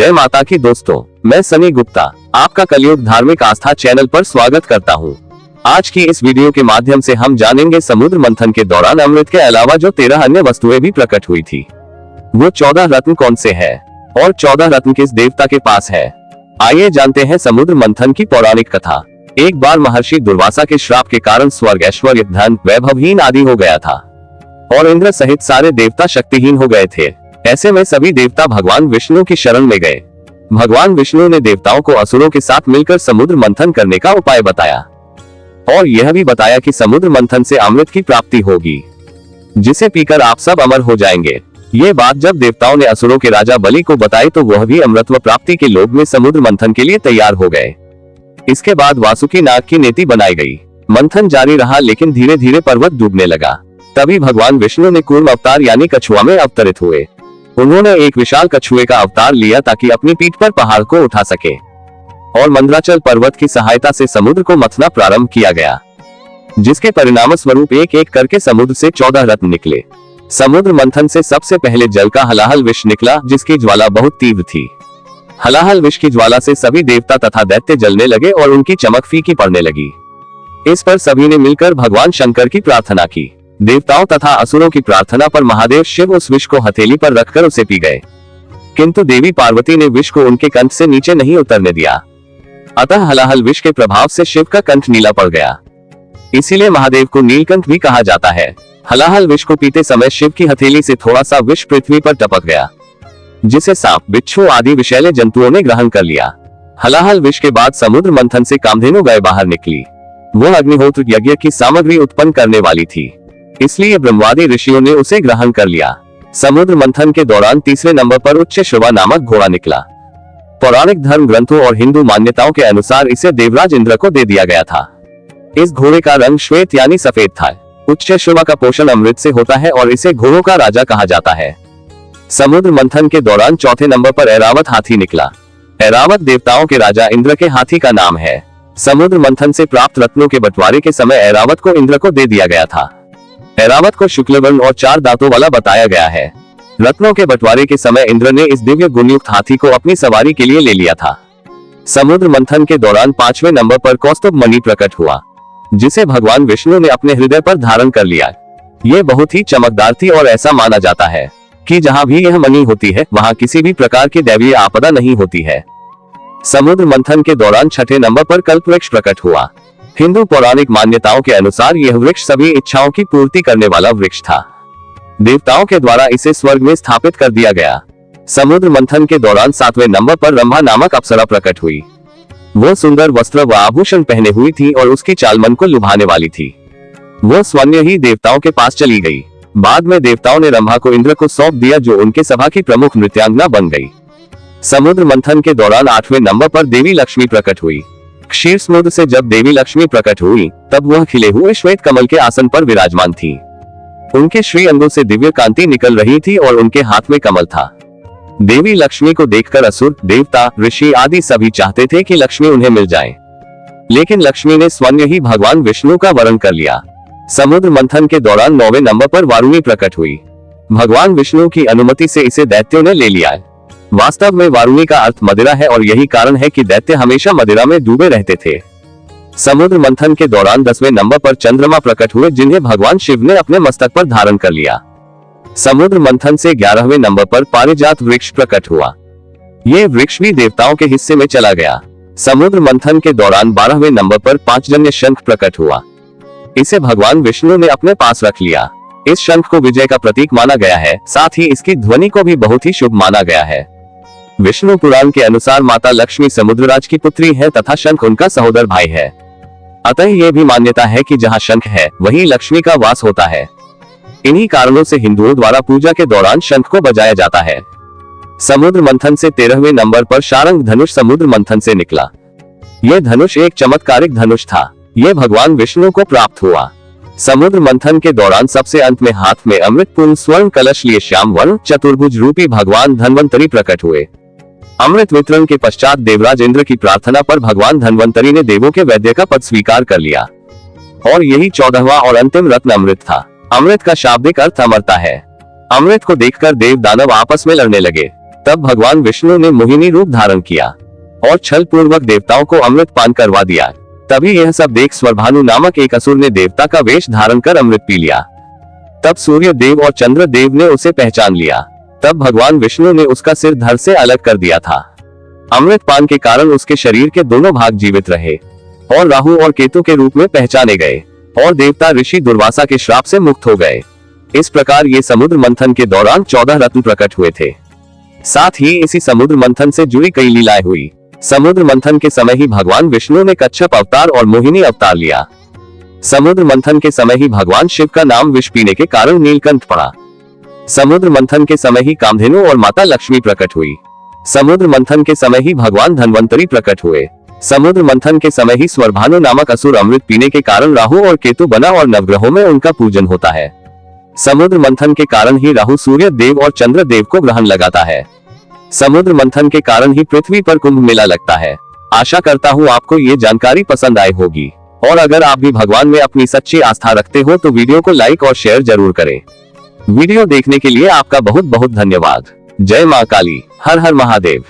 जय माता की दोस्तों, मैं सनी गुप्ता आपका कलयुग धार्मिक आस्था चैनल पर स्वागत करता हूं। आज की इस वीडियो के माध्यम से हम जानेंगे समुद्र मंथन के दौरान अमृत के अलावा जो 13 अन्य वस्तुएं भी प्रकट हुई थी, वो 14 रत्न कौन से हैं और 14 रत्न किस देवता के पास है। आइए जानते हैं समुद्र मंथन की पौराणिक कथा। एक बार महर्षि दुर्वासा के श्राप के कारण स्वर्ग, ऐश्वर्य, धन, वैभवहीन आदि हो गया था और इंद्र सहित सारे देवता शक्तिहीन हो गए थे। ऐसे में सभी देवता भगवान विष्णु की शरण में गए। भगवान विष्णु ने देवताओं को असुरों के साथ मिलकर समुद्र मंथन करने का उपाय बताया और यह भी बताया कि समुद्र मंथन से अमृत की प्राप्ति होगी, जिसे पीकर आप सब अमर हो जाएंगे। ये बात जब देवताओं ने असुरों के राजा बलि को बताई तो वह भी अमृतत्व प्राप्ति के लोभ में समुद्र मंथन के लिए तैयार हो गए। इसके बाद वासुकी नाग की नीति बनाई गई। मंथन जारी रहा, लेकिन धीरे धीरे पर्वत डूबने लगा। तभी भगवान विष्णु ने कूर्म अवतार यानी कछुआ में अवतरित हुए। उन्होंने एक विशाल कछुए का अवतार लिया ताकि अपनी पीठ पर पहाड़ को उठा सके और मंदराचल पर्वत की सहायता से समुद्र को मथना प्रारंभ किया गया, जिसके परिणाम स्वरूप एक एक करके समुद्र से 14 रत्न निकले। समुद्र मंथन से सबसे पहले जल का हलाहल विष निकला, जिसकी ज्वाला बहुत तीव्र थी। हलाहल विष की ज्वाला से सभी देवता तथा दैत्य जलने लगे और उनकी चमक फीकी पड़ने लगी। इस पर सभी ने मिलकर भगवान शंकर की प्रार्थना की। देवताओं तथा असुरों की प्रार्थना पर महादेव शिव उस विष को हथेली पर रखकर उसे पी गए, किंतु देवी पार्वती ने विष को उनके कंठ से नीचे नहीं उतरने दिया। अतः हलाहल विष के प्रभाव से शिव का कंठ नीला पड़ गया। इसीलिए महादेव को नीलकंठ भी कहा जाता है। हलाहल विष को पीते समय शिव की हथेली से थोड़ा सा विष पृथ्वी पर टपक गया, जिसे सांप, बिच्छू आदि विषैले जंतुओं ने ग्रहण कर लिया। हलाहल विष के बाद समुद्र मंथन से कामधेनु गाय बाहर निकली। वह अग्निहोत्र यज्ञ की सामग्री उत्पन्न करने वाली थी, इसलिए ब्रह्मादि ऋषियों ने उसे ग्रहण कर लिया। समुद्र मंथन के दौरान तीसरे नंबर पर उच्चश्रवा नामक घोड़ा निकला। पौराणिक धर्म ग्रंथों और हिंदू मान्यताओं के अनुसार इसे देवराज इंद्र को दे दिया गया था। इस घोड़े का रंग श्वेत यानी सफेद था। उच्चश्रवा का पोषण अमृत से होता है और इसे घोड़ों का राजा कहा जाता है। समुद्र मंथन के दौरान चौथे नंबर पर ऐरावत हाथी निकला। ऐरावत देवताओं के राजा इंद्र के हाथी का नाम है। समुद्र मंथन से प्राप्त रत्नों के बंटवारे के समय ऐरावत को इंद्र को दे दिया गया था। ऐरावत को शुक्ल वर्ण और 4 दांतों वाला बताया गया है। रत्नों के बंटवारे के समय इंद्र ने इस दिव्य गुणयुक्त हाथी को अपनी सवारी के लिए ले लिया था। समुद्र मंथन के दौरान 5वें नंबर पर कौस्तुभ मणि प्रकट हुआ, जिसे भगवान विष्णु ने अपने हृदय पर धारण कर लिया। ये बहुत ही चमकदार थी और ऐसा माना जाता है कि जहाँ भी यह मणि होती है वहाँ किसी भी प्रकार की दैवीय आपदा नहीं होती है। समुद्र मंथन के दौरान 6ठे नंबर पर कल्पवृक्ष प्रकट हुआ। हिंदू पौराणिक मान्यताओं के अनुसार यह वृक्ष सभी इच्छाओं की पूर्ति करने वाला वृक्ष था। देवताओं के द्वारा इसे स्वर्ग में स्थापित कर दिया गया। समुद्र मंथन के दौरान 7वें नंबर पर रंभा नामक अप्सरा प्रकट हुई। वो सुंदर वस्त्र व आभूषण पहने हुई थी और उसकी चाल मन को लुभाने वाली थी। वो स्वयं ही देवताओं के पास चली गई। बाद में देवताओं ने रंभा को इंद्र को सौंप दिया, जो उनके सभा की प्रमुख नृत्यांगना बन गई। समुद्र मंथन के दौरान 8वें नंबर पर देवी लक्ष्मी प्रकट हुई। क्षीर समुद्र से जब देवी लक्ष्मी प्रकट हुई तब वह खिले हुए श्वेत कमल के आसन पर विराजमान थी। उनके श्री अंगों से दिव्य कांति निकल रही थी और उनके हाथ में कमल था। देवी लक्ष्मी को देखकर असुर, देवता, ऋषि आदि सभी चाहते थे कि लक्ष्मी उन्हें मिल जाए, लेकिन लक्ष्मी ने स्वयं ही भगवान विष्णु का वरण कर लिया। समुद्र मंथन के दौरान 9वें नंबर पर वारुणी प्रकट हुई। भगवान विष्णु की अनुमति से इसे दैत्यों ने ले लिया। वास्तव में वारुणी का अर्थ मदिरा है और यही कारण है कि दैत्य हमेशा मदिरा में डूबे रहते थे। समुद्र मंथन के दौरान 10वें नंबर पर चंद्रमा प्रकट हुए, जिन्हें भगवान शिव ने अपने मस्तक पर धारण कर लिया। समुद्र मंथन से 11वें नंबर पर पारिजात वृक्ष प्रकट हुआ। ये वृक्ष भी देवताओं के हिस्से में चला गया। समुद्र मंथन के दौरान 12वें नंबर पर पांचजन्य शंख प्रकट हुआ। इसे भगवान विष्णु ने अपने पास रख लिया। इस शंख को विजय का प्रतीक माना गया है, साथ ही इसकी ध्वनि को भी बहुत ही शुभ माना गया है। विष्णु पुराण के अनुसार माता लक्ष्मी समुद्रराज की पुत्री है तथा शंख उनका सहोदर भाई है। अतः यह भी मान्यता है कि जहाँ शंख है वहीं लक्ष्मी का वास होता है। इन्हीं कारणों से हिंदुओं द्वारा पूजा के दौरान शंख को बजाया जाता है। समुद्र मंथन से 13वें नंबर पर शारंग धनुष समुद्र मंथन से निकला। यह धनुष एक चमत्कारिक धनुष था। यह भगवान विष्णु को प्राप्त हुआ। समुद्र मंथन के दौरान सबसे अंत में हाथ में अमृतपूर्ण स्वर्ण कलश लिए श्याम वर्ण चतुर्भुज रूपी भगवान धन्वंतरी प्रकट हुए। अमृत वितरण के पश्चात देवराज इंद्र की प्रार्थना पर भगवान धन्वंतरी ने देवों के वैद्य का पद स्वीकार कर लिया और यही 14वां और अंतिम रत्न अमृत था। अमृत का शाब्दिक अर्थ अमरता है। अमृत को देखकर देव दानव आपस में लड़ने लगे। तब भगवान विष्णु ने मोहिनी रूप धारण किया और छल पूर्वक देवताओं को अमृत पान करवा दिया। तभी यह सब देख स्वरभानु नामक एक असुर ने देवता का वेश धारण कर अमृत पी लिया। तब सूर्य देव और चंद्र देव ने उसे पहचान लिया। तब भगवान विष्णु ने उसका सिर धड़ से अलग कर दिया था। अमृत पान के कारण उसके शरीर के दोनों भाग जीवित रहे और राहु और केतु के रूप में पहचाने गए और देवता ऋषि दुर्वासा के श्राप से मुक्त हो गए। इस प्रकार ये समुद्र मंथन के दौरान 14 रत्न प्रकट हुए थे। साथ ही इसी समुद्र मंथन से जुड़ी कई लीलाएं हुई। समुद्र मंथन के समय ही भगवान विष्णु ने कच्छप अवतार और मोहिनी अवतार लिया। समुद्र मंथन के समय ही भगवान शिव का नाम विष पीने के कारण नीलकंठ पड़ा। समुद्र मंथन के समय ही कामधेनु और माता लक्ष्मी प्रकट हुई। समुद्र मंथन के समय ही भगवान धन्वंतरी प्रकट हुए। समुद्र मंथन के समय ही स्वरभानु नामक असुर अमृत पीने के कारण राहु और केतु बना और नवग्रहों में उनका पूजन होता है। समुद्र मंथन के कारण ही राहु सूर्य देव और चंद्र देव को ग्रहण लगाता है। समुद्र मंथन के कारण ही पृथ्वी पर कुंभ मेला लगता है। आशा करता हूँ आपको ये जानकारी पसंद आई होगी और अगर आप भी भगवान में अपनी सच्ची आस्था रखते हो तो वीडियो को लाइक और शेयर जरूर करें। वीडियो देखने के लिए आपका बहुत बहुत धन्यवाद। जय मां काली, हर हर महादेव।